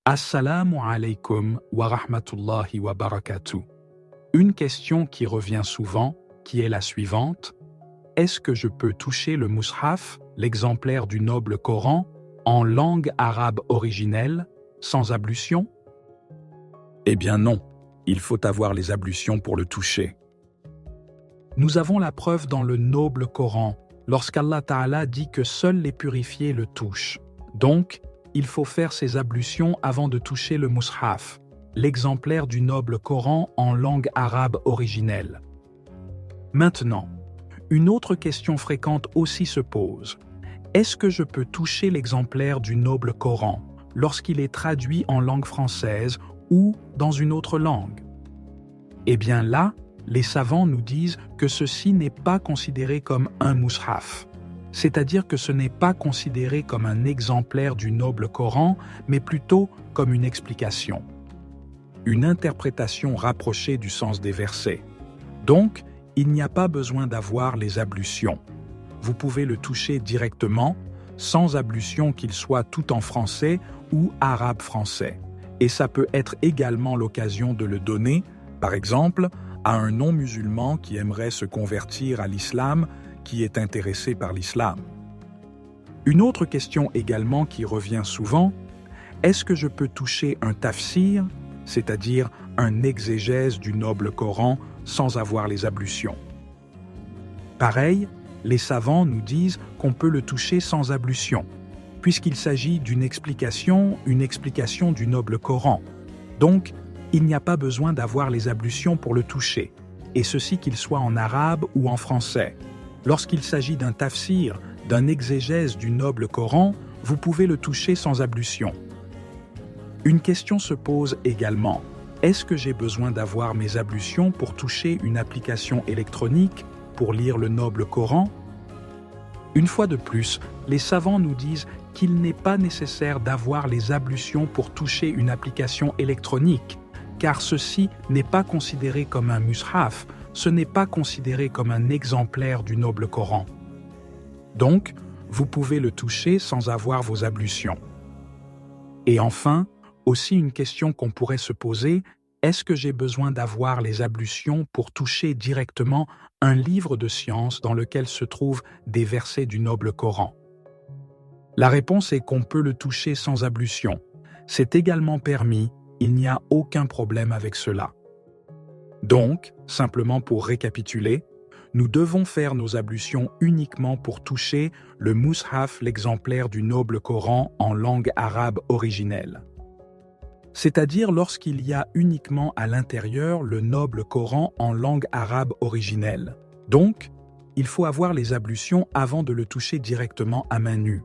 Assalamu alaikum wa rahmatullahi wa barakatuh. Une question qui revient souvent, qui est la suivante. Est-ce que je peux toucher le mushaf, l'exemplaire du noble Coran, en langue arabe originelle, sans ablution? Eh bien non, il faut avoir les ablutions pour le toucher. Nous avons la preuve dans le noble Coran, lorsqu'Allah Ta'ala dit que seuls les purifiés le touchent. Donc, il faut faire ses ablutions avant de toucher le mushaf, l'exemplaire du noble Coran en langue arabe originelle. Maintenant, une autre question fréquente aussi se pose. Est-ce que je peux toucher l'exemplaire du noble Coran lorsqu'il est traduit en langue française ou dans une autre langue? Eh bien là, les savants nous disent que ceci n'est pas considéré comme un mushaf. C'est-à-dire que ce n'est pas considéré comme un exemplaire du noble Coran, mais plutôt comme une explication. Une interprétation rapprochée du sens des versets. Donc, il n'y a pas besoin d'avoir les ablutions. Vous pouvez le toucher directement, sans ablution qu'il soit tout en français ou arabe français. Et ça peut être également l'occasion de le donner, par exemple, à un non-musulman qui aimerait se convertir à l'islam, qui est intéressé par l'islam. Une autre question également qui revient souvent, est-ce que je peux toucher un tafsir, c'est-à-dire un exégèse du noble Coran, sans avoir les ablutions? Pareil, les savants nous disent qu'on peut le toucher sans ablution, puisqu'il s'agit d'une explication du noble Coran. Donc, il n'y a pas besoin d'avoir les ablutions pour le toucher, et ceci qu'il soit en arabe ou en français. Lorsqu'il s'agit d'un tafsir, d'un exégèse du noble Coran, vous pouvez le toucher sans ablution. Une question se pose également. Est-ce que j'ai besoin d'avoir mes ablutions pour toucher une application électronique, pour lire le noble Coran? Une fois de plus, les savants nous disent qu'il n'est pas nécessaire d'avoir les ablutions pour toucher une application électronique, car ceci n'est pas considéré comme un mushaf, ce n'est pas considéré comme un exemplaire du noble Coran. Donc, vous pouvez le toucher sans avoir vos ablutions. Et enfin, aussi une question qu'on pourrait se poser, est-ce que j'ai besoin d'avoir les ablutions pour toucher directement un livre de science dans lequel se trouvent des versets du noble Coran? La réponse est qu'on peut le toucher sans ablution. C'est également permis, il n'y a aucun problème avec cela. Donc, simplement pour récapituler, nous devons faire nos ablutions uniquement pour toucher le mushaf, l'exemplaire du noble Coran en langue arabe originelle. C'est-à-dire lorsqu'il y a uniquement à l'intérieur le noble Coran en langue arabe originelle. Donc, il faut avoir les ablutions avant de le toucher directement à main nue.